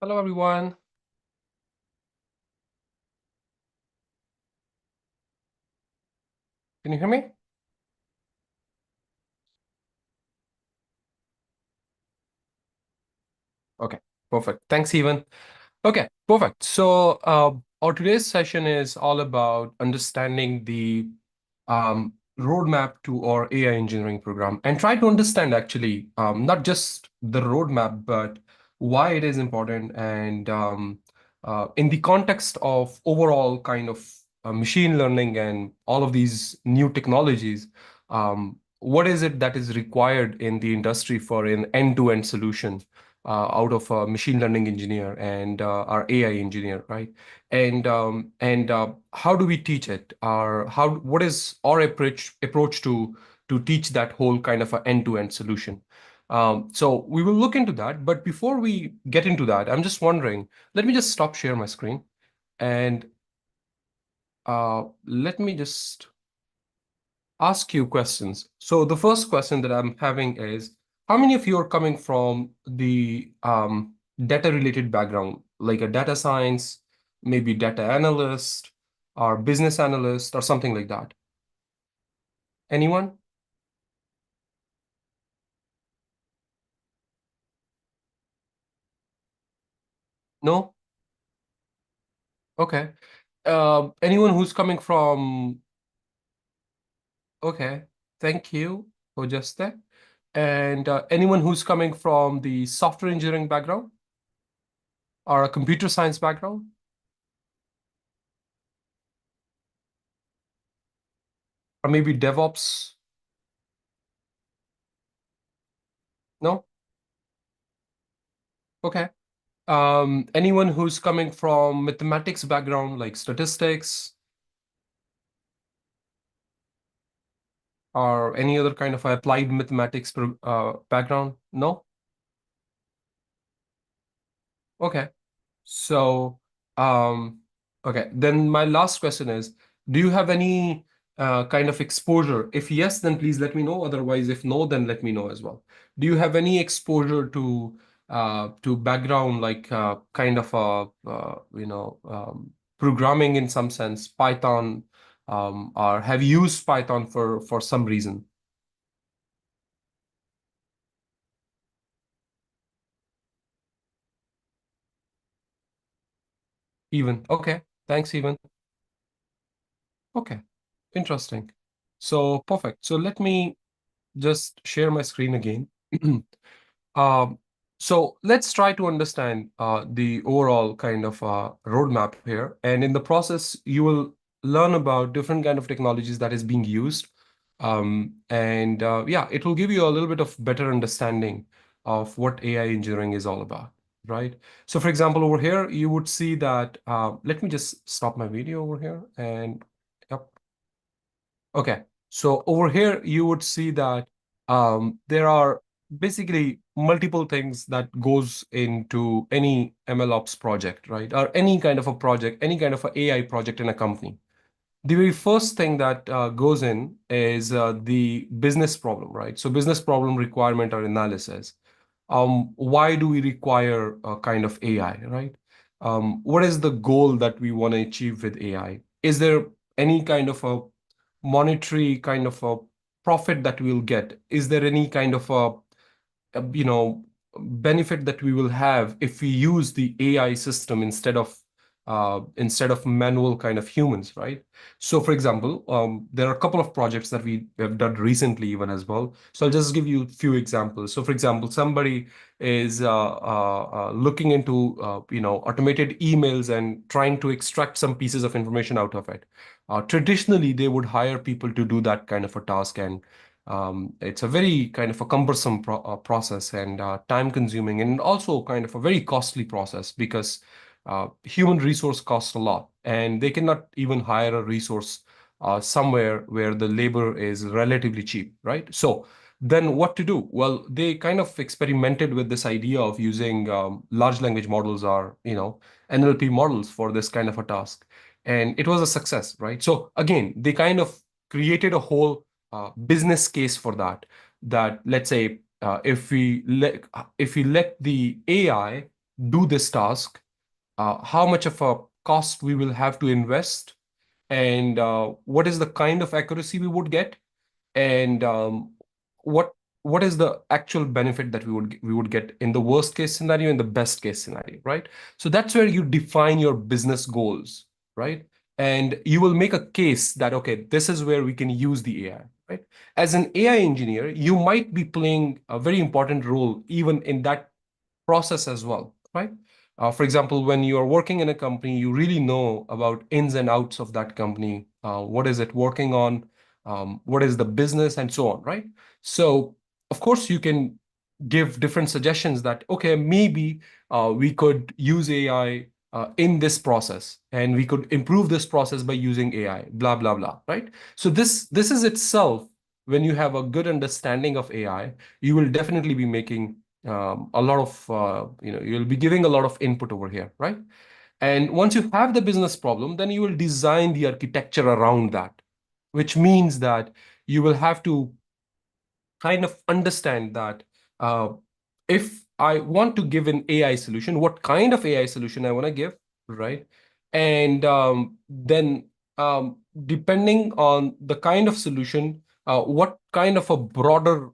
Hello, everyone. Can you hear me? Okay, perfect. Thanks, Evan. Okay, perfect. So, our today's session is all about understanding the roadmap to our AI engineering program and try to understand actually not just the roadmap, but why it is important and in the context of overall kind of machine learning and all of these new technologies, what is it that is required in the industry for an end-to-end solution out of a machine learning engineer and our AI engineer, right? And how do we teach it? Our how what is our approach to teach that whole kind of a end-to-end solution? So we will look into that. But before we get into that, I'm just wondering. Let me just stop share my screen and let me just ask you questions. So the first question that I'm having is, how many of you are coming from the data related background, like a data science, maybe data analyst or business analyst or something like that? Anyone? No? Okay. Anyone who's coming from, okay, thank you for just that. And anyone who's coming from the software engineering background or a computer science background, or maybe DevOps? No? Okay. Anyone who's coming from mathematics background, like statistics or any other kind of applied mathematics background? No? Okay. So, okay. Then my last question is, do you have any kind of exposure? If yes, then please let me know. Otherwise, if no, then let me know as well. Do you have any exposure to background like kind of programming in some sense, Python, or have you used Python for some reason? Even okay. Thanks, even. Okay. Interesting. So perfect. So let me just share my screen again. Um, so let's try to understand the overall kind of roadmap here. And in the process, you will learn about different kind of technologies that is being used. And yeah, it will give you a little bit of better understanding of what AI engineering is all about, right? So for example, over here, you would see that, let me just stop my video over here and yep. Okay, so over here you would see that there are basically multiple things that goes into any MLOps project, right? Or any kind of a project, any kind of a AI project in a company. The very first thing that goes in is the business problem, right? So business problem requirement or analysis. Why do we require a kind of AI, right? What is the goal that we want to achieve with AI? Is there any kind of a monetary kind of a profit that we'll get? Is there any kind of a benefit that we will have if we use the AI system instead of manual kind of humans, right? So, for example, there are a couple of projects that we have done recently, even as well. So, I'll just give you a few examples. So, for example, somebody is looking into automated emails and trying to extract some pieces of information out of it. Traditionally, they would hire people to do that kind of a task, and it's a very kind of a cumbersome process and time consuming and also kind of a very costly process because human resource costs a lot and they cannot even hire a resource somewhere where the labor is relatively cheap, right? So then what to do? Well, they kind of experimented with this idea of using large language models or, NLP models for this kind of a task. And it was a success, right? So again, they kind of created a whole business case for that let's say if we let the AI do this task, how much of a cost we will have to invest, and what is the kind of accuracy we would get, and what what is the actual benefit that we would get in the worst case scenario and the best case scenario, right? So that's where you define your business goals, right? And you will make a case that, okay, this is where we can use the AI, right? As an AI engineer, you might be playing a very important role even in that process as well, right? For example, when you are working in a company, you really know about ins and outs of that company. What is it working on? What is the business, and so on, right? So, of course, you can give different suggestions that, okay, maybe we could use AI in this process, and we could improve this process by using AI, blah, blah, blah, right? So this is itself, when you have a good understanding of AI, you will definitely be making a lot of you'll be giving a lot of input over here, right? And once you have the business problem, then you will design the architecture around that, which means that you will have to kind of understand that uh, if I want to give an AI solution, what kind of AI solution I want to give, right? And then depending on the kind of solution, what kind of a broader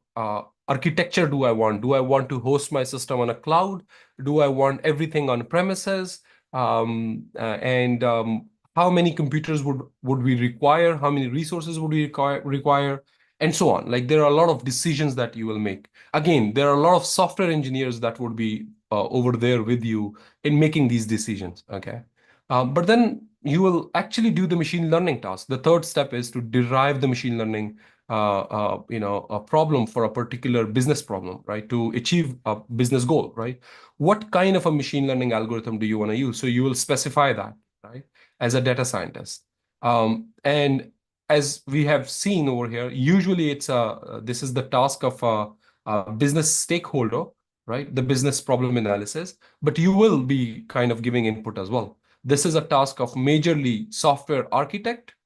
architecture do I want? Do I want to host my system on a cloud? Do I want everything on premises? And how many computers would we require? How many resources would we require? And so on. Like, there are a lot of decisions that you will make. Again, there are a lot of software engineers that would be over there with you in making these decisions. Okay. But then you will actually do the machine learning task. The third step is to derive the machine learning, a problem for a particular business problem, right? To achieve a business goal, right? What kind of a machine learning algorithm do you want to use? So you will specify that, right? As a data scientist. And as we have seen over here, usually this is the task of a business stakeholder, right? The business problem analysis, but you will be kind of giving input as well. This is a task of majorly software architect,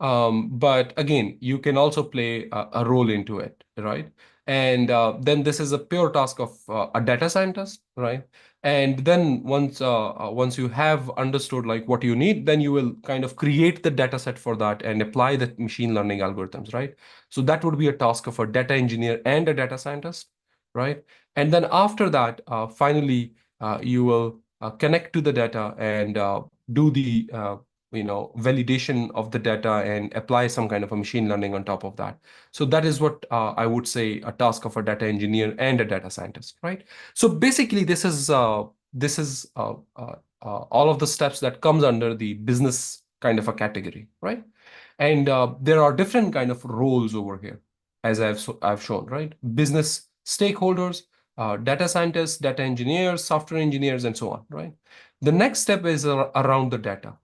but again, you can also play a role into it, right? And then this is a pure task of a data scientist, right? And then once you have understood like what you need, then you will kind of create the data set for that and apply the machine learning algorithms, right? So that would be a task of a data engineer and a data scientist, right? And then after that, finally, you will connect to the data and do the validation of the data and apply some kind of a machine learning on top of that. So that is what I would say a task of a data engineer and a data scientist, right? So basically, this is all of the steps that comes under the business kind of a category, right? And there are different kind of roles over here, as I've shown, right? Business stakeholders, data scientists, data engineers, software engineers, and so on, right? The next step is around the data,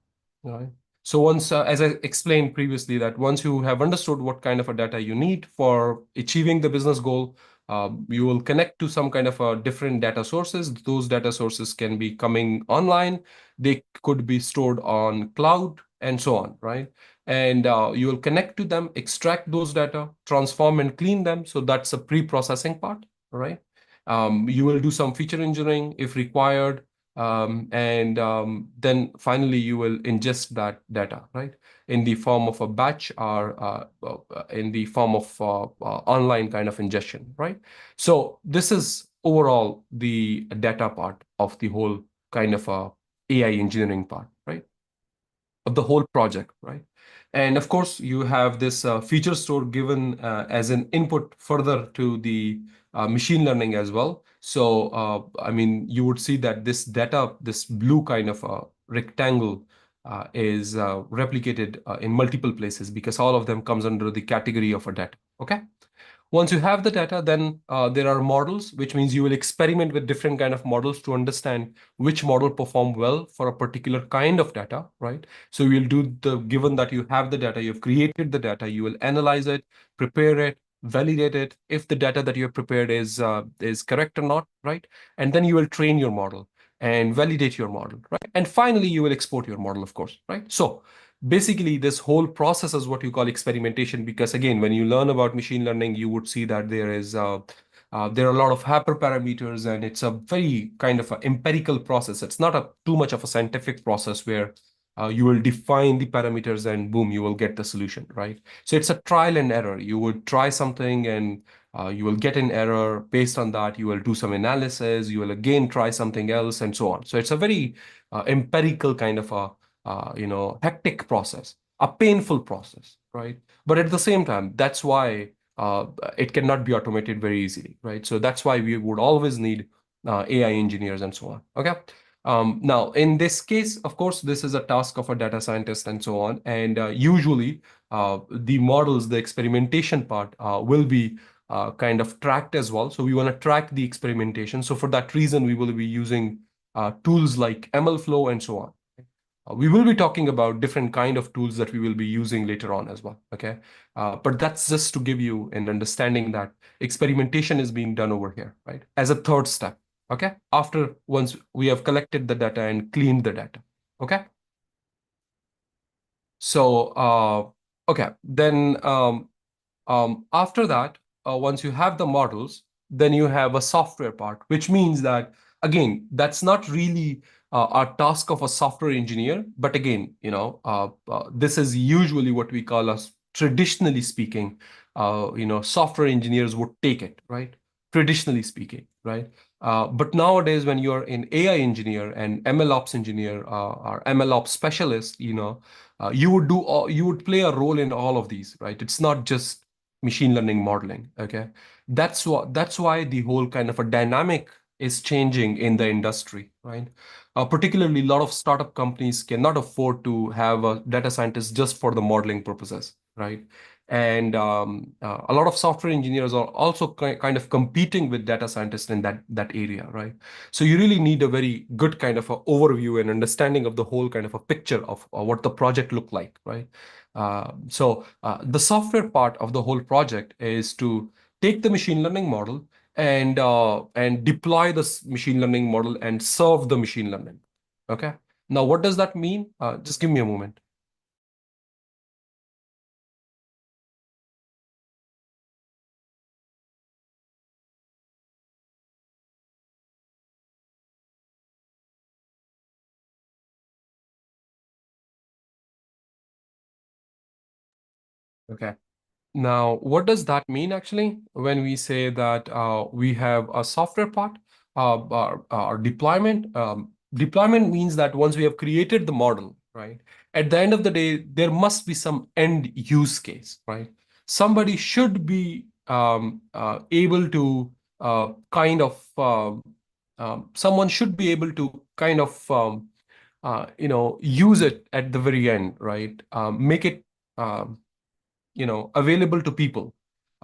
right? So once, as I explained previously, that once you have understood what kind of a data you need for achieving the business goal, you will connect to some kind of different data sources. Those data sources can be coming online. They could be stored on cloud and so on, right? And you will connect to them, extract those data, transform and clean them. So that's a pre-processing part, right? You will do some feature engineering if required. And then finally, you will ingest that data, right? In the form of a batch or in the form of online kind of ingestion, right? So this is overall the data part of the whole kind of AI engineering part, right? Of the whole project, right? And of course, you have this feature store given as an input further to the machine learning as well. So, I mean, you would see that this data, this blue kind of rectangle is replicated in multiple places because all of them comes under the category of a data. Okay. Once you have the data, then there are models, which means you will experiment with different kind of models to understand which model perform well for a particular kind of data, right? So you'll do given that you have the data, you've created the data, you will analyze it, prepare it, validate it, if the data that you have prepared is correct or not, right? And then you will train your model and validate your model, right? And finally, you will export your model, of course, right? So basically, this whole process is what you call experimentation, because again, when you learn about machine learning, you would see that there is There are a lot of hyperparameters, and it's a very kind of an empirical process. It's not a too much of a scientific process where you will define the parameters and boom, you will get the solution, right? So it's a trial and error. You would try something and you will get an error. Based on that, you will do some analysis. You will again try something else, and so on. So it's a very empirical kind of a hectic process, a painful process, right? But at the same time, that's why it cannot be automated very easily, right? So that's why we would always need AI engineers and so on. Okay. Now, in this case, of course, this is a task of a data scientist and so on. And usually, the models, the experimentation part will be kind of tracked as well. So we want to track the experimentation. So for that reason, we will be using tools like MLflow and so on. We will be talking about different kind of tools that we will be using later on as well. Okay, but that's just to give you an understanding that experimentation is being done over here, right? As a third step. Okay, after once we have collected the data and cleaned the data. Okay, so okay, then after that, once you have the models, then you have a software part, which means that, again, that's not really a task of a software engineer. But again, this is usually what we call as, traditionally speaking, software engineers would take it, right? Traditionally speaking, right? But nowadays, when you're an AI engineer and MLOps engineer or MLOps specialist, you would play a role in all of these, right? It's not just machine learning modeling. Okay, that's why the whole kind of a dynamic is changing in the industry, right? Particularly, a lot of startup companies cannot afford to have a data scientist just for the modeling purposes, right? And a lot of software engineers are also kind of competing with data scientists in that area, right? So you really need a very good kind of a overview and understanding of the whole kind of a picture of what the project look like, right? The software part of the whole project is to take the machine learning model and deploy this machine learning model and serve the machine learning. Okay. Now, what does that mean? Just give me a moment. Okay. Now, what does that mean actually when we say that we have a software part, our deployment? Deployment means that once we have created the model, right? At the end of the day, there must be some end use case, right? Somebody should be able to someone should be able to use it at the very end, right? Make it um, available to people.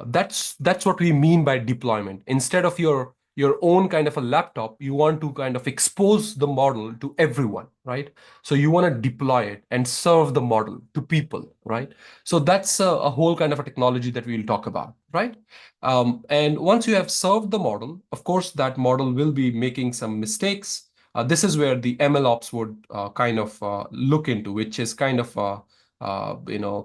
That's what we mean by deployment. Instead of your own kind of a laptop, you want to kind of expose the model to everyone, right? So you want to deploy it and serve the model to people, right? So that's a whole kind of a technology that we'll talk about, right? And once you have served the model, of course, that model will be making some mistakes. This is where the MLOps would kind of look into, which is kind of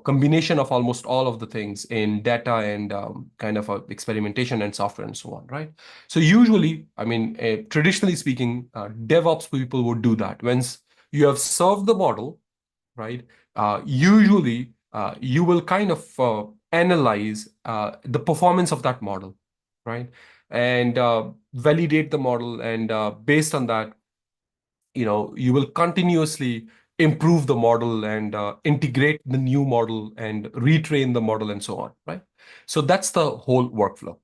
combination of almost all of the things in data and kind of experimentation and software and so on, right? So usually, I mean, traditionally speaking, DevOps people would do that. Once you have served the model, right? Usually, you will kind of analyze the performance of that model, right? And validate the model, and based on that, you will continuously improve the model and integrate the new model and retrain the model and so on, right? So that's the whole workflow.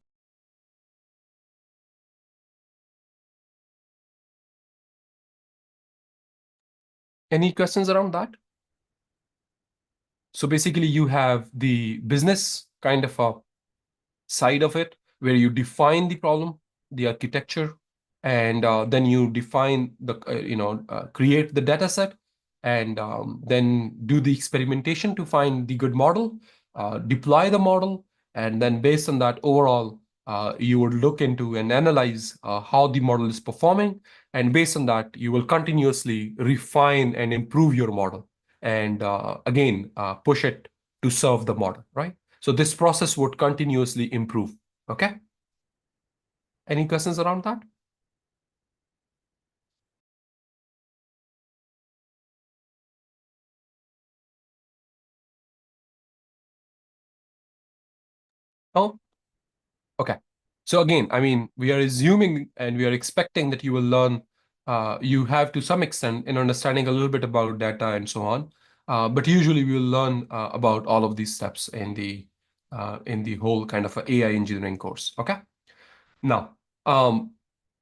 Any questions around that? So basically, you have the business kind of a side of it where you define the problem, the architecture, and then you define create the data set, and then do the experimentation to find the good model, deploy the model, and then based on that overall, you would look into and analyze how the model is performing. And based on that, you will continuously refine and improve your model, and again, push it to serve the model, right? So this process would continuously improve. Okay. Any questions around that? Oh, okay. So again, I mean, we are assuming and we are expecting that you will learn, you have to some extent in understanding a little bit about data and so on. But usually we will learn about all of these steps in the whole kind of a AI engineering course. Okay. Now, um,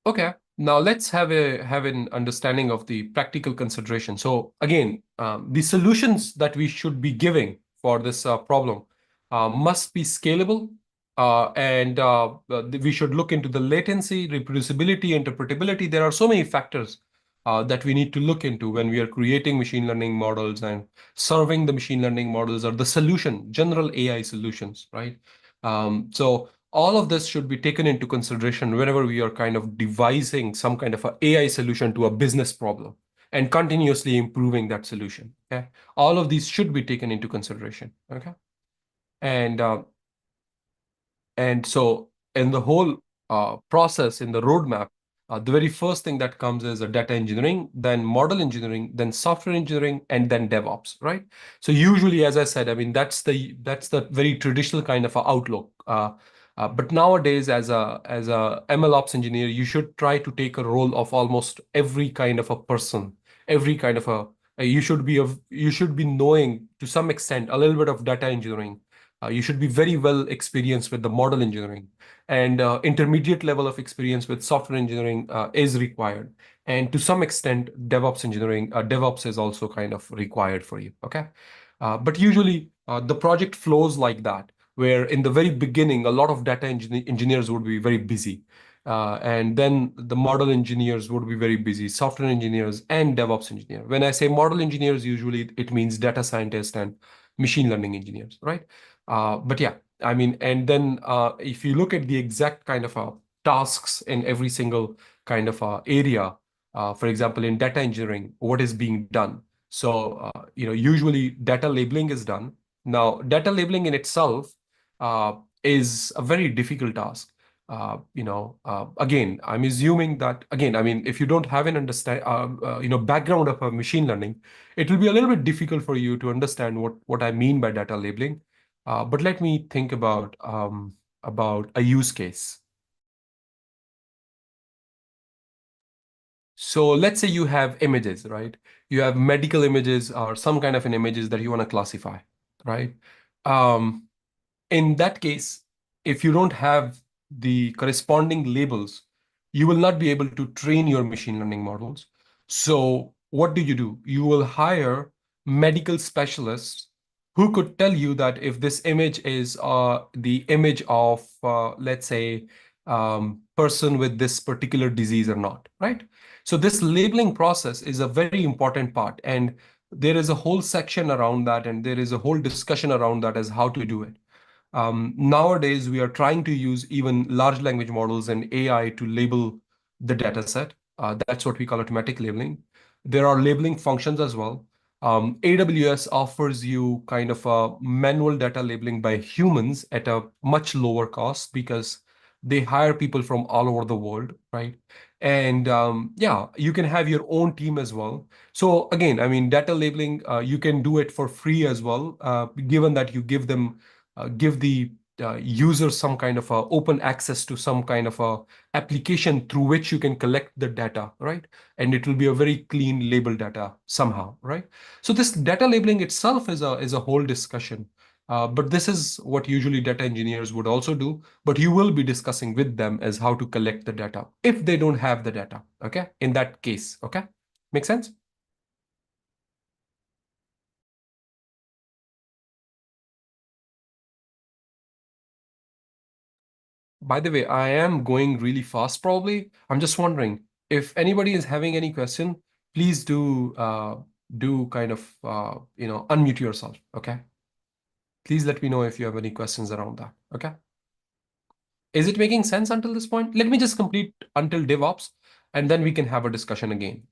okay. Now let's have an understanding of the practical consideration. So again, the solutions that we should be giving for this problem must be scalable, and we should look into the latency, reproducibility, interpretability. There are so many factors that we need to look into when we are creating machine learning models and serving the machine learning models or the solution, general AI solutions, right? So all of this should be taken into consideration whenever we are kind of devising some kind of a AI solution to a business problem and continuously improving that solution. Okay, all of these should be taken into consideration. Okay, and so in the whole process, in the roadmap, the very first thing that comes is a data engineering, then model engineering, then software engineering, and then DevOps, right? So usually, as I said, I mean that's the very traditional kind of a outlook. But nowadays, as a MLOps engineer, you should try to take a role of almost every kind of a person, every kind of a you should be knowing to some extent a little bit of data engineering. You should be very well experienced with the model engineering, and intermediate level of experience with software engineering is required. And to some extent, DevOps engineering, DevOps is also kind of required for you. Okay. But usually the project flows like that, where in the very beginning, a lot of data engineers would be very busy. And then the model engineers would be very busy, software engineers and DevOps engineer. When I say model engineers, usually it means data scientists and machine learning engineers, right? But yeah, I mean, and then if you look at the exact kind of tasks in every single kind of area, for example, in data engineering, what is being done? So, usually data labeling is done. Now, data labeling in itself is a very difficult task. Again, I'm assuming that, again, I mean, if you don't have an background of a machine learning, it will be a little bit difficult for you to understand what I mean by data labeling. But let me think about a use case. So let's say you have images, right? You have medical images or some kind of an images that you want to classify, right? Um, in that case, if you don't have the corresponding labels, you will not be able to train your machine learning models. So what do? You will hire medical specialists who could tell you that if this image is the image of, let's say, person with this particular disease or not, right? So this labeling process is a very important part, and there is a whole section around that, and there is a whole discussion around that as how to do it. Nowadays, we are trying to use even large language models and AI to label the data set. That's what we call automatic labeling. There are labeling functions as well. AWS offers you kind of a manual data labeling by humans at a much lower cost because they hire people from all over the world, right? And yeah, you can have your own team as well. So again, I mean, data labeling, you can do it for free as well, given that you give the user some kind of open access to some kind of a application through which you can collect the data, right? And it will be a very clean label data somehow, right? So this data labeling itself is a whole discussion. But this is what usually data engineers would also do. But you will be discussing with them as how to collect the data if they don't have the data. Okay, in that case. Okay, make sense? By the way, I am going really fast probably. I'm just wondering if anybody is having any question, please do kind of unmute yourself, okay? Please let me know if you have any questions around that, okay? Is it making sense until this point? Let me just complete until DevOps, and then we can have a discussion again.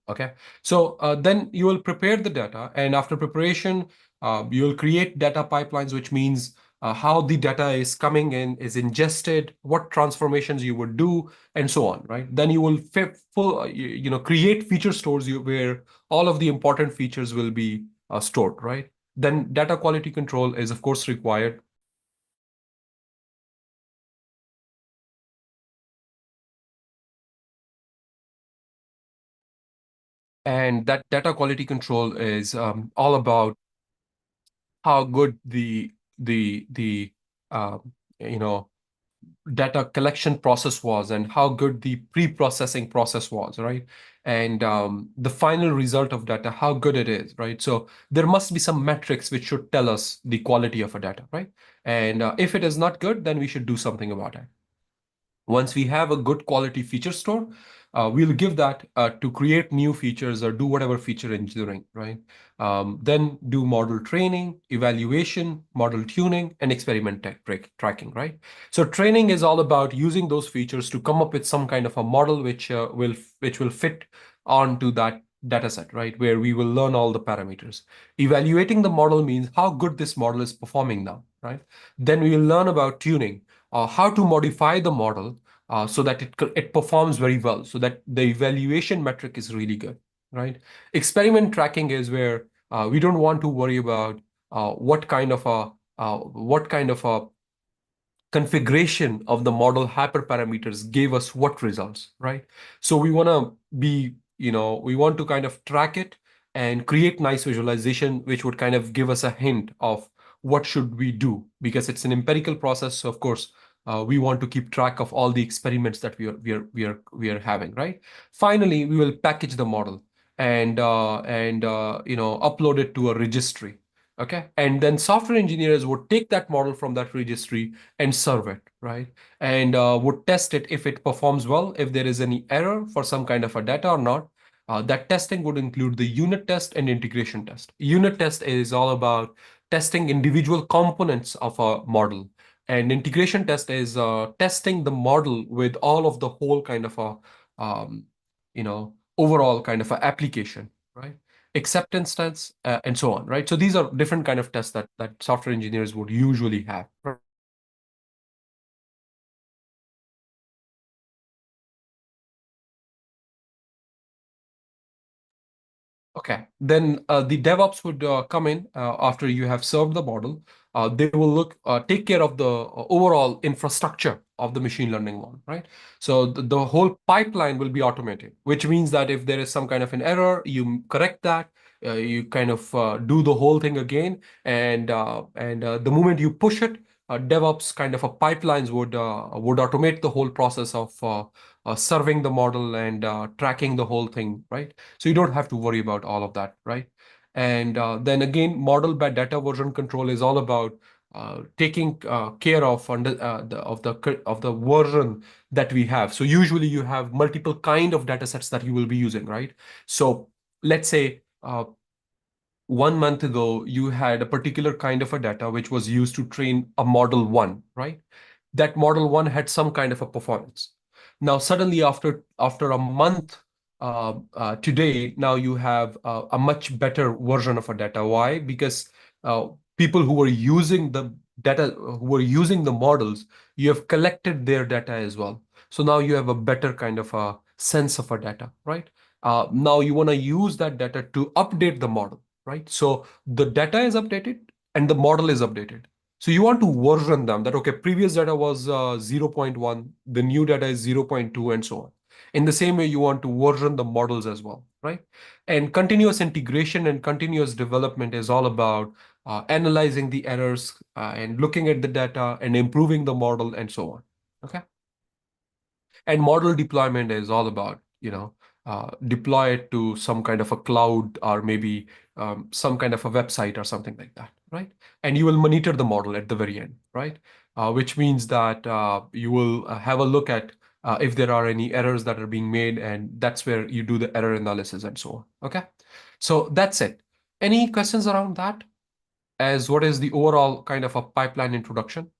Okay. So then you will prepare the data, and after preparation, you will create data pipelines, which means how the data is coming in, is ingested, what transformations you would do, and so on, right? Then you will create feature stores where all of the important features will be stored, right? Then data quality control is, of course, required. And that data quality control is all about how good the uh, you know data collection process was and how good the pre-processing process was, right? And the final result of data, how good it is, right? So there must be some metrics which should tell us the quality of a data, right? And if it is not good, then we should do something about it. Once we have a good quality feature store, we'll give that to create new features or do whatever feature engineering, right? Then do model training, evaluation, model tuning, and experiment tracking, right? So training is all about using those features to come up with some kind of a model which will fit onto that data set, right? Where we will learn all the parameters. Evaluating the model means how good this model is performing now, right? Then we will learn about tuning, how to modify the model so that it performs very well, so that the evaluation metric is really good, right? Experiment tracking is where we don't want to worry about what kind of a configuration of the model hyperparameters gave us what results, right? So we want to we want to kind of track it and create nice visualization, which would kind of give us a hint of what should we do, because it's an empirical process. So of course, we want to keep track of all the experiments that we are having, right? Finally, we will package the model and upload it to a registry. Okay. And then software engineers would take that model from that registry and serve it, right? And would test it if it performs well, if there is any error for some kind of a data or not. That testing would include the unit test and integration test. Unit test is all about testing individual components of a model. And integration test is testing the model with all of the whole kind of overall kind of a application, right? Acceptance tests, and so on, right? So these are different kind of tests that software engineers would usually have. Okay, then the DevOps would come in after you have served the model. They will take care of the overall infrastructure of the machine learning model, right? So the whole pipeline will be automated, which means that if there is some kind of an error, you correct that. You kind of do the whole thing again, and the moment you push it, DevOps kind of a pipelines would automate the whole process of serving the model and tracking the whole thing, right? So you don't have to worry about all of that, right? And then again, model by data version control is all about taking care of the version that we have. So usually you have multiple kind of data sets that you will be using, right? So let's say 1 month ago you had a particular kind of a data which was used to train a model one, right? That model one had some kind of a performance. Now suddenly after a month, today now you have a much better version of a data. Why? Because people who were using the data, who were using the models, you have collected their data as well. So now you have a better kind of a sense of a data, right? Now you want to use that data to update the model, right? So the data is updated and the model is updated. So you want to version them, that, okay, previous data was 0 0.1, the new data is 0 0.2, and so on. In the same way, you want to version the models as well, right? And continuous integration and continuous development is all about analyzing the errors and looking at the data and improving the model and so on. Okay. And model deployment is all about, deploy it to some kind of a cloud or maybe some kind of a website or something like that, right? And you will monitor the model at the very end, right? Which means that you will have a look at if there are any errors that are being made, and that's where you do the error analysis and so on. Okay. So that's it. Any questions around that? As what is the overall kind of a pipeline introduction?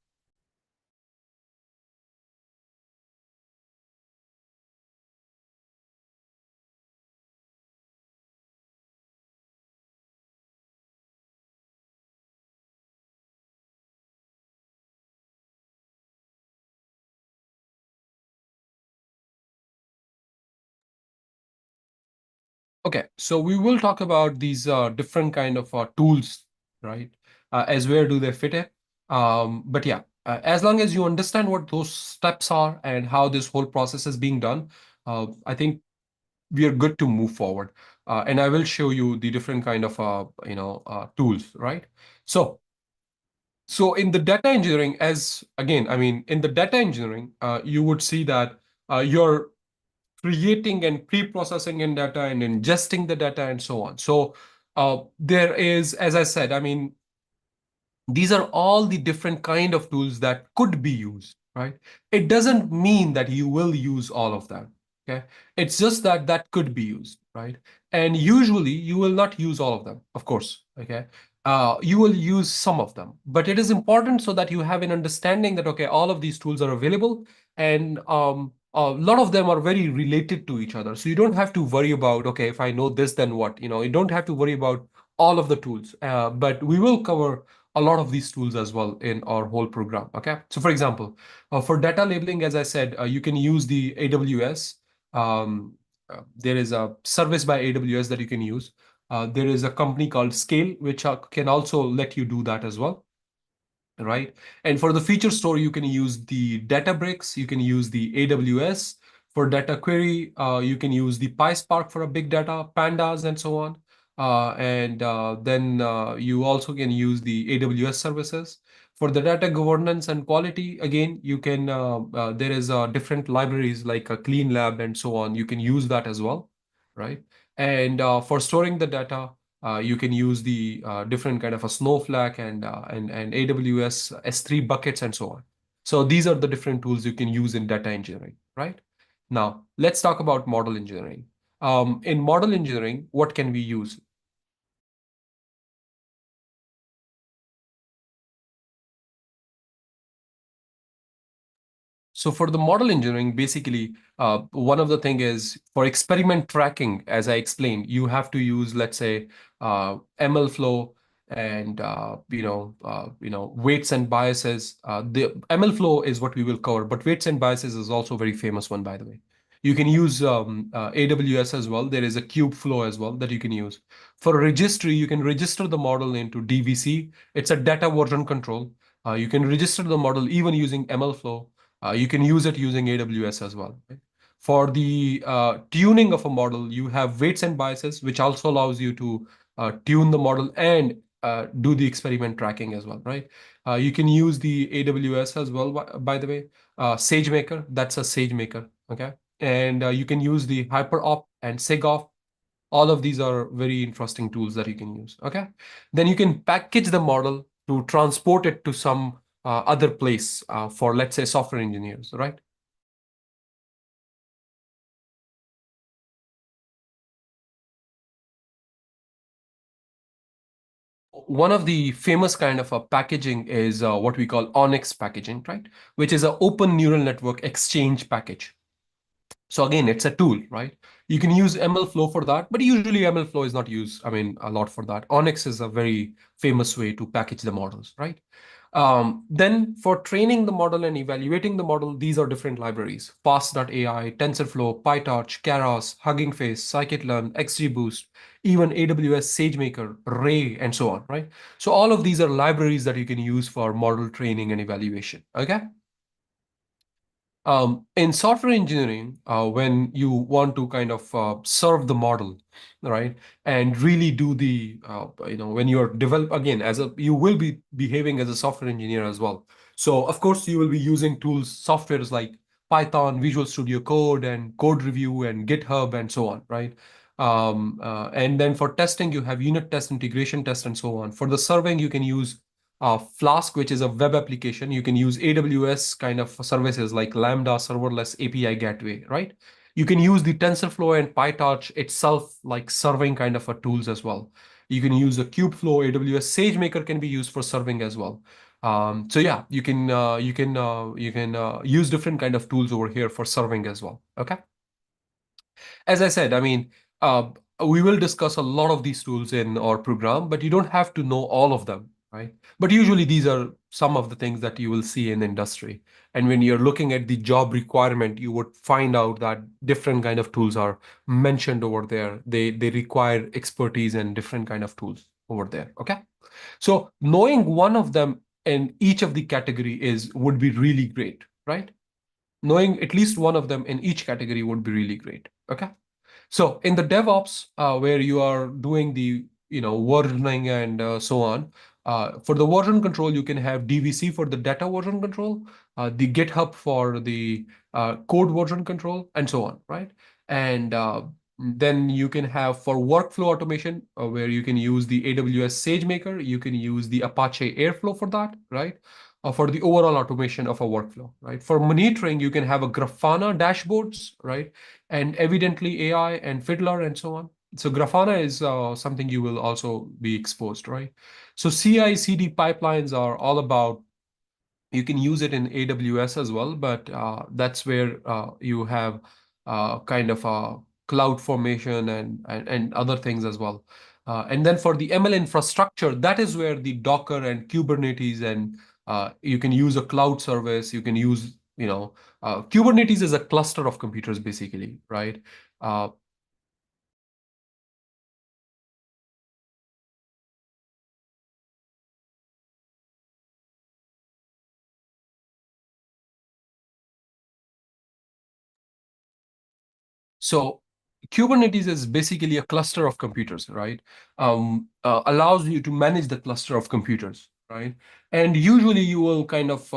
Okay, so we will talk about these different kind of tools, right? As where do they fit in? But yeah, as long as you understand what those steps are and how this whole process is being done, I think we are good to move forward. And I will show you the different kind of tools, right? So so in the data engineering, as again, I mean, in the data engineering, you would see that you're creating and pre-processing in data and ingesting the data and so on. So there is, as I said, I mean, these are all the different kind of tools that could be used, right? It doesn't mean that you will use all of them. Okay, it's just that that could be used, right? And usually you will not use all of them, of course. Okay, you will use some of them, but it is important so that you have an understanding that okay, all of these tools are available, and a lot of them are very related to each other. So you don't have to worry about okay, if I know this, then what? You don't have to worry about all of the tools, but we will cover a lot of these tools as well in our whole program. Okay. So for example, for data labeling, as I said, you can use the AWS. Um, there is a service by AWS that you can use. There is a company called Scale, which can also let you do that as well, right? And for the feature store, you can use the Databricks, you can use the AWS. For data query, you can use the PySpark for a big data, pandas, and so on. And then you also can use the AWS services. For the data governance and quality, again, you can, there is different libraries like a Clean Lab and so on. You can use that as well, right? And for storing the data, you can use the different kind of a Snowflake and AWS S3 buckets and so on. So these are the different tools you can use in data engineering, right? Now, let's talk about model engineering. In model engineering, what can we use? So for the model engineering, basically, one of the thing is for experiment tracking, as I explained, you have to use, let's say, ML flow and weights and biases. The ML flow is what we will cover, but weights and biases is also a very famous one, by the way. You can use AWS as well. There is a cube flow as well that you can use. For registry, you can register the model into DVC. It's a data version control. You can register the model even using ML flow. You can use it using AWS as well. Right? For the tuning of a model, you have weights and biases, which also allows you to tune the model and do the experiment tracking as well, right? You can use the AWS as well, by the way. SageMaker, that's a SageMaker, okay? And you can use the HyperOp and SigOp. All of these are very interesting tools that you can use, okay? Then you can package the model to transport it to some other place for, let's say, software engineers, right? One of the famous kind of a packaging is what we call Onyx packaging, right? Which is an open neural network exchange package. So again, it's a tool, right? You can use MLflow for that, but usually MLflow is not used, I mean, a lot for that. Onyx is a very famous way to package the models, right? Then for training the model and evaluating the model, these are different libraries: Fast.ai, TensorFlow, PyTorch, Keras, Hugging Face, Scikit-learn, XGBoost, even AWS SageMaker, Ray, and so on, right? So all of these are libraries that you can use for model training and evaluation, okay? In software engineering, when you want to kind of serve the model, right, and really do the, when you're develop again as a, you will be behaving as a software engineer as well. So of course you will be using tools, softwares like Python, Visual Studio Code, and Code Review, and GitHub, and so on, right? And then for testing, you have unit test, integration test, and so on. For the serving, you can use Flask, which is a web application. You can use AWS kind of services like Lambda serverless API gateway, right? You can use the TensorFlow and PyTorch itself like serving kind of a tools as well. You can use a Kubeflow, AWS SageMaker can be used for serving as well. So yeah, you can use different kind of tools over here for serving as well. Okay. As I said, I mean, we will discuss a lot of these tools in our program, but you don't have to know all of them, right? But usually these are some of the things that you will see in industry. And when you're looking at the job requirement, you would find out that different kind of tools are mentioned over there. They require expertise and different kind of tools over there. Okay. So knowing one of them in each of the category is would be really great, right? Knowing at least one of them in each category would be really great. Okay. So in the DevOps, where you are doing the versioning and so on, for the version control, you can have DVC for the data version control, the GitHub for the code version control, and so on, right? And then you can have for workflow automation, where you can use the AWS SageMaker, you can use the Apache Airflow for that, right? For the overall automation of a workflow, right? For monitoring, you can have a Grafana dashboards, right? And evidently AI and Fiddler and so on. So Grafana is something you will also be exposed, right? So CI/CD pipelines are all about, you can use it in AWS as well, but that's where you have kind of a cloud formation and other things as well. And then for the ML infrastructure, that is where the Docker and Kubernetes and you can use a cloud service. You can use, Kubernetes is a cluster of computers basically, right? Uh, So Kubernetes is basically a cluster of computers, right? Allows you to manage the cluster of computers, right? And usually you will kind of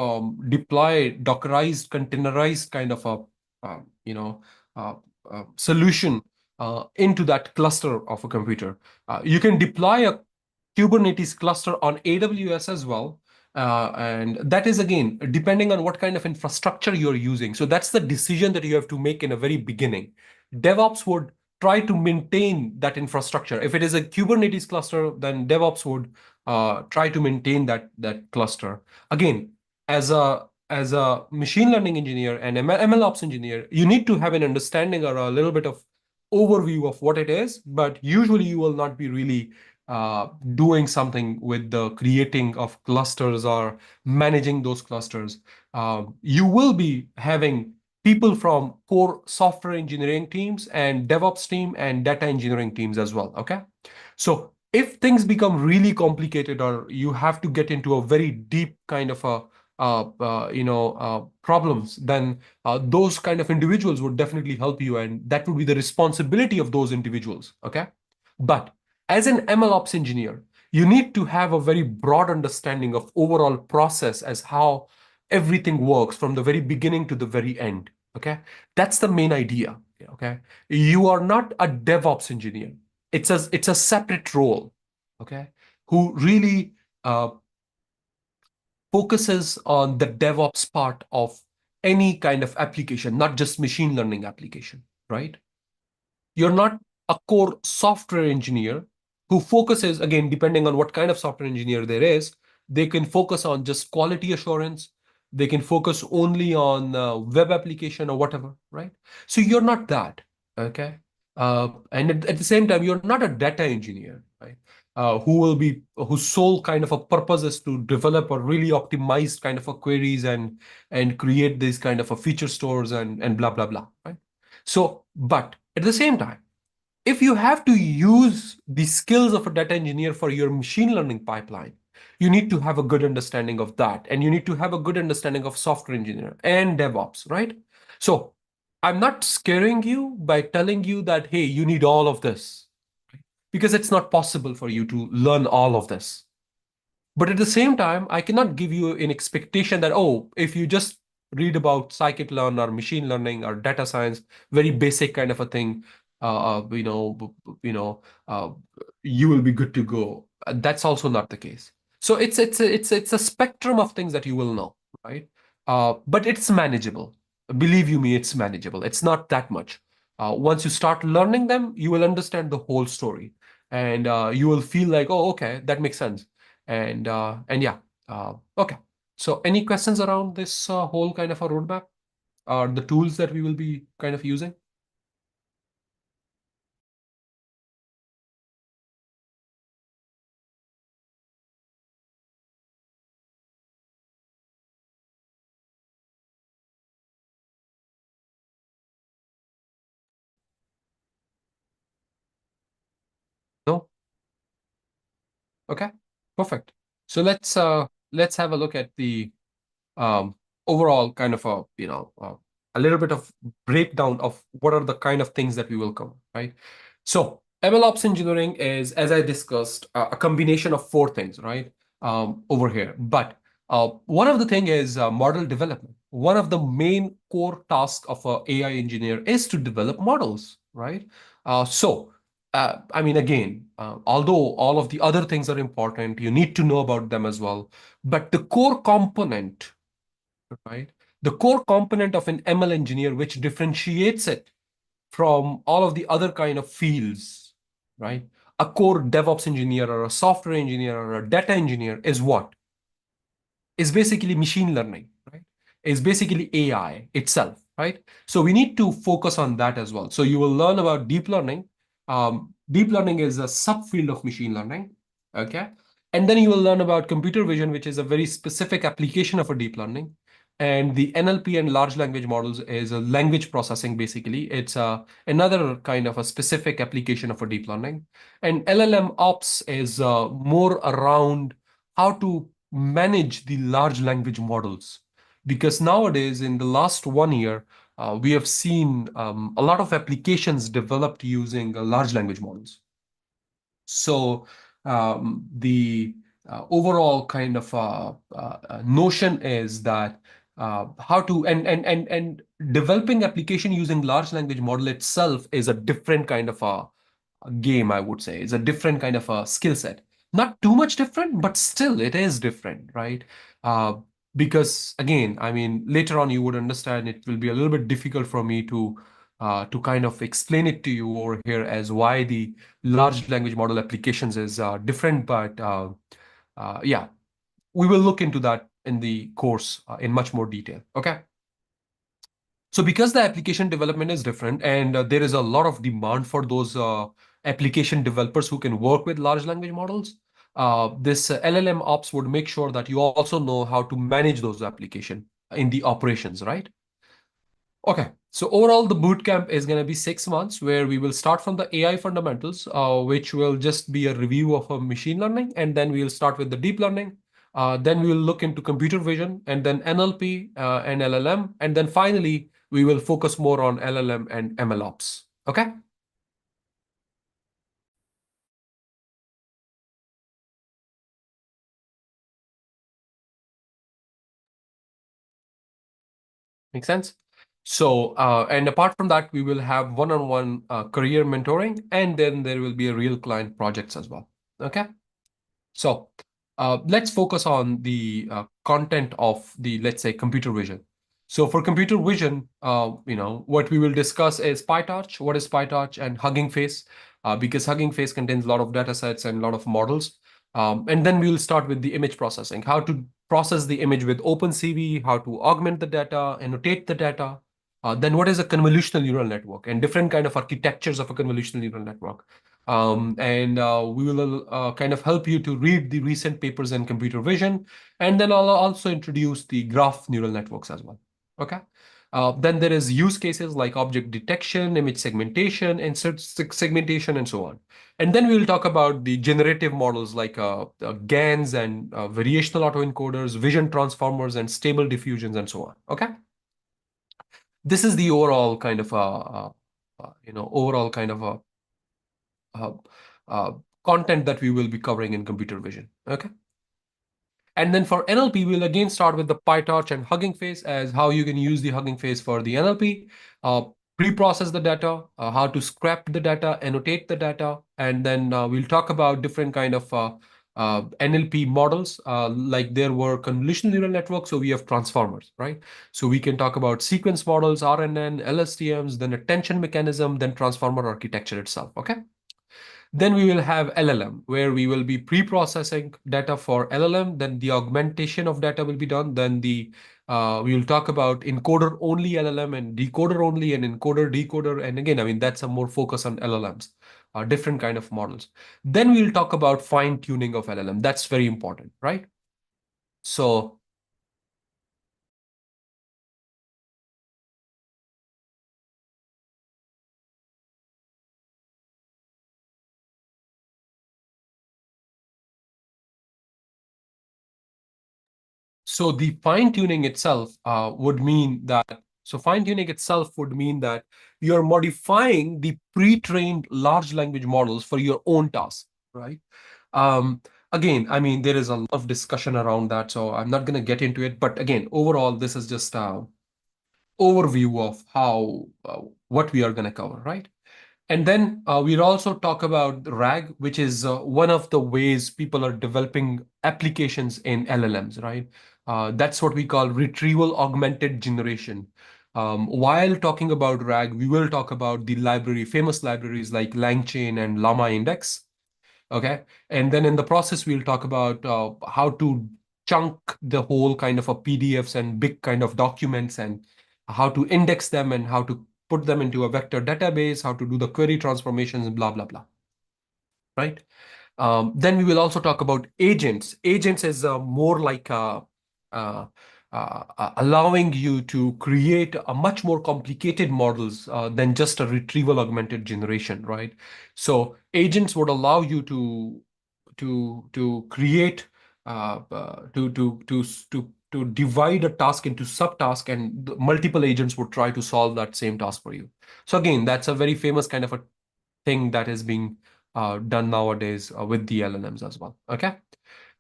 deploy Dockerized, containerized kind of a, you know, uh, solution into that cluster of a computer. You can deploy a Kubernetes cluster on AWS as well. And that is again depending on what kind of infrastructure you're using. So that's the decision that you have to make in a very beginning. DevOps would try to maintain that infrastructure. If it is a Kubernetes cluster, then DevOps would try to maintain that cluster. Again, as a machine learning engineer and MLOps engineer, you need to have an understanding or a little bit of overview of what it is, but usually you will not be really doing something with the creating of clusters or managing those clusters. You will be having people from core software engineering teams and DevOps team and data engineering teams as well. Okay. So if things become really complicated or you have to get into a very deep kind of a problems, then those kind of individuals would definitely help you, and that would be the responsibility of those individuals. Okay. But as an MLOps engineer, you need to have a very broad understanding of overall process as how everything works from the very beginning to the very end. Okay. That's the main idea. Okay. You are not a DevOps engineer. It's a separate role. Okay. Who really focuses on the DevOps part of any kind of application, not just machine learning application, right? You're not a core software engineer who focuses, again, depending on what kind of software engineer there is, they can focus on just quality assurance. They can focus only on web application or whatever, right? So you're not that, okay? And at the same time, you're not a data engineer, right? Whose sole kind of a purpose is to develop a really optimized kind of a queries and create these kind of a feature stores and blah blah blah, right? So, but at the same time, if you have to use the skills of a data engineer for your machine learning pipeline, you need to have a good understanding of that. And you need to have a good understanding of software engineer and DevOps, right? So I'm not scaring you by telling you that, hey, you need all of this, because it's not possible for you to learn all of this. But at the same time, I cannot give you an expectation that, oh, if you just read about scikit-learn or machine learning or data science, very basic kind of a thing, you know, you will be good to go. That's also not the case. So it's a spectrum of things that you will know, right? But it's manageable. Believe you me, it's manageable. It's not that much. Once you start learning them, you will understand the whole story, and you will feel like, oh, okay, that makes sense. And yeah, okay. So any questions around this whole kind of a roadmap or the tools that we will be kind of using? Okay, perfect. So let's have a look at the um, overall kind of a little bit of breakdown of what are the kind of things that we will cover, right? So MLOps engineering is, as I discussed, a combination of four things, right? Over here. But one of the thing is model development. One of the main core tasks of a AI engineer is to develop models, right? I mean, again, although all of the other things are important, you need to know about them as well. But the core component, right? The core component of an ML engineer, which differentiates it from all of the other kind of fields, right? A core DevOps engineer or a software engineer or a data engineer is what? Is basically machine learning, right? Is basically AI itself, right? So we need to focus on that as well. So you will learn about deep learning. Deep learning is a subfield of machine learning, okay? And then you will learn about computer vision, which is a very specific application of a deep learning. And the NLP and large language models is a language processing, basically. It's another kind of a specific application of a deep learning. And LLM ops is more around how to manage the large language models. Because nowadays, in the last 1 year, we have seen a lot of applications developed using large language models. So the overall kind of notion is that how to and developing application using large language model itself is a different kind of a game, I would say. It's a different kind of a skill set. Not too much different, but still it is different, right? Uh, because again, I mean, later on you would understand it will be a little bit difficult for me to kind of explain it to you over here as why the large language model applications is different. But yeah, we will look into that in the course in much more detail. Okay. So because the application development is different and there is a lot of demand for those application developers who can work with large language models, this LLM ops would make sure that you also know how to manage those application in the operations, right? Okay, so overall, the boot camp is going to be 6 months where we will start from the AI fundamentals, which will just be a review of a machine learning, and then we'll start with the deep learning. Then we will look into computer vision, and then NLP and LLM, and then finally we will focus more on LLM and MLOps. Okay. Make sense? So, and apart from that, we will have one-on-one career mentoring, and then there will be a real client projects as well. Okay. So let's focus on the content of the, let's say, computer vision. So for computer vision, what we will discuss is PyTorch, what is PyTorch, and Hugging Face, because Hugging Face contains a lot of data sets and a lot of models. And then we'll start with the image processing, how to process the image with OpenCV, how to augment the data, annotate the data. Then what is a convolutional neural network and different kind of architectures of a convolutional neural network. And we will kind of help you to read the recent papers in computer vision. And then I'll also introduce the graph neural networks as well. Okay. Then there is use cases like object detection, image segmentation, insert segmentation, and so on. And then we will talk about the generative models like GANs and variational autoencoders, vision transformers, and stable diffusions, and so on. Okay. This is the overall kind of overall kind of a uh, uh, content that we will be covering in computer vision. Okay. And then for NLP, we'll again start with the PyTorch and Hugging Face as how you can use the Hugging Face for the NLP, pre-process the data, how to scrap the data, annotate the data, and then we'll talk about different kind of NLP models. Like there were convolutional neural networks, so we have transformers, right? So we can talk about sequence models, RNN, LSTMs, then attention mechanism, then transformer architecture itself. Okay. Then we will have LLM, where we will be pre-processing data for LLM. Then the augmentation of data will be done. Then we will talk about encoder only LLM and decoder only and encoder decoder. And again, I mean that's a more focus on LLMs, different kind of models. Then we'll talk about fine tuning of LLM. That's very important, right? So So the fine tuning itself would mean that, so fine tuning itself would mean that you're modifying the pre-trained large language models for your own task, right? Um, Again, I mean, there is a lot of discussion around that, so I'm not going to get into it. But again, overall, this is just overview of how what we are going to cover, right? And then we'll also talk about RAG, which is one of the ways people are developing applications in LLMs, right? That's what we call retrieval augmented generation. While talking about RAG, we will talk about the famous libraries like LangChain and Llama Index. Okay. And then in the process, we'll talk about how to chunk the whole kind of a PDFs and big kind of documents and how to index them and how to put them into a vector database, how to do the query transformations, and blah, blah, blah. Right. Then we will also talk about agents. Agents is more like uh, allowing you to create a much more complicated models than just a retrieval augmented generation, right? So agents would allow you to create to divide a task into subtask, and multiple agents would try to solve that same task for you. So again, that's a very famous kind of a thing that is being done nowadays with the LLMs as well. Okay.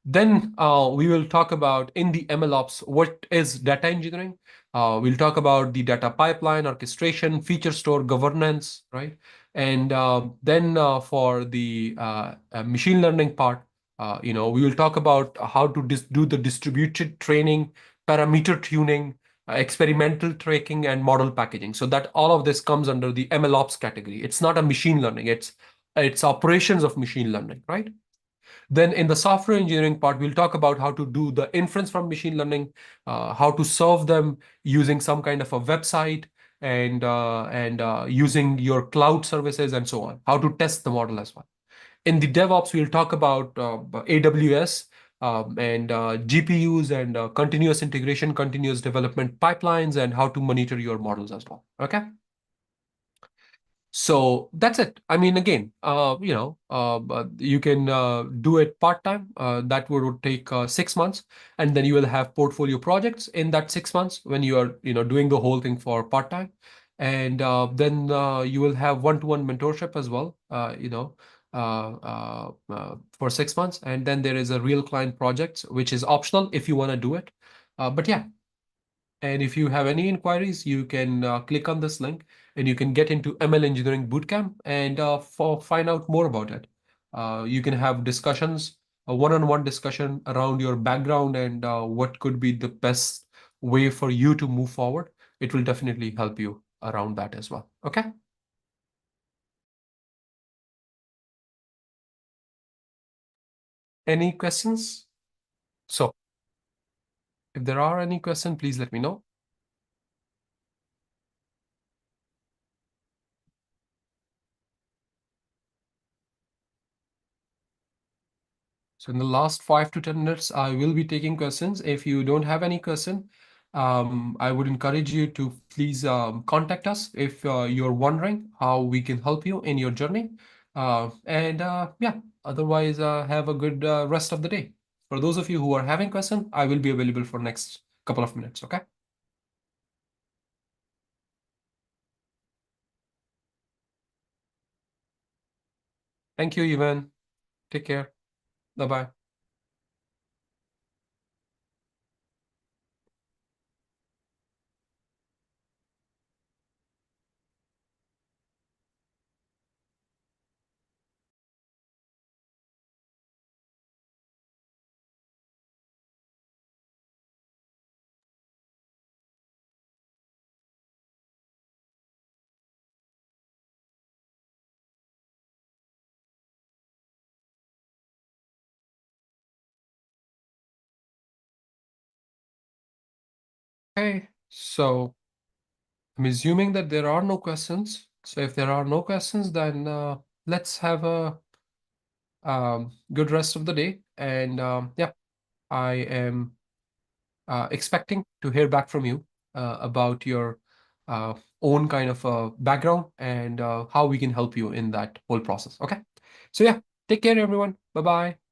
Then we will talk about in the MLOps, what is data engineering. We'll talk about the data pipeline, orchestration, feature store, governance, right? And then for the machine learning part, we will talk about how to do the distributed training, parameter tuning, experimental tracking, and model packaging. So that all of this comes under the MLOps category. It's not a machine learning. It's operations of machine learning, right? Then in the software engineering part, we'll talk about how to do the inference from machine learning, how to serve them using some kind of a website and using your cloud services and so on, how to test the model as well. In the DevOps, we'll talk about AWS and GPUs and continuous integration, continuous development pipelines, and how to monitor your models as well. Okay. So that's it. I mean, again, but you can do it part-time. That would take 6 months, and then you will have portfolio projects in that 6 months when you are, doing the whole thing for part-time, and then you will have one-to-one mentorship as well. For 6 months, and then there is a real client projects, which is optional if you want to do it. But yeah, and if you have any inquiries, you can click on this link and you can get into ML Engineering Bootcamp and find out more about it. You can have discussions, a one-on-one discussion around your background and what could be the best way for you to move forward. It will definitely help you around that as well. Okay. Any questions? So if there are any questions, please let me know. So in the last 5 to 10 minutes, I will be taking questions. If you don't have any question, I would encourage you to please contact us if you're wondering how we can help you in your journey. Yeah, otherwise, have a good rest of the day. For those of you who are having questions, I will be available for next couple of minutes. Okay. Thank you, Ivan. Take care. Bye-bye. Okay. So I'm assuming that there are no questions. So if there are no questions, then let's have a good rest of the day. And yeah, I am expecting to hear back from you about your uh, own kind of background and how we can help you in that whole process. Okay. So yeah, take care, everyone. Bye bye.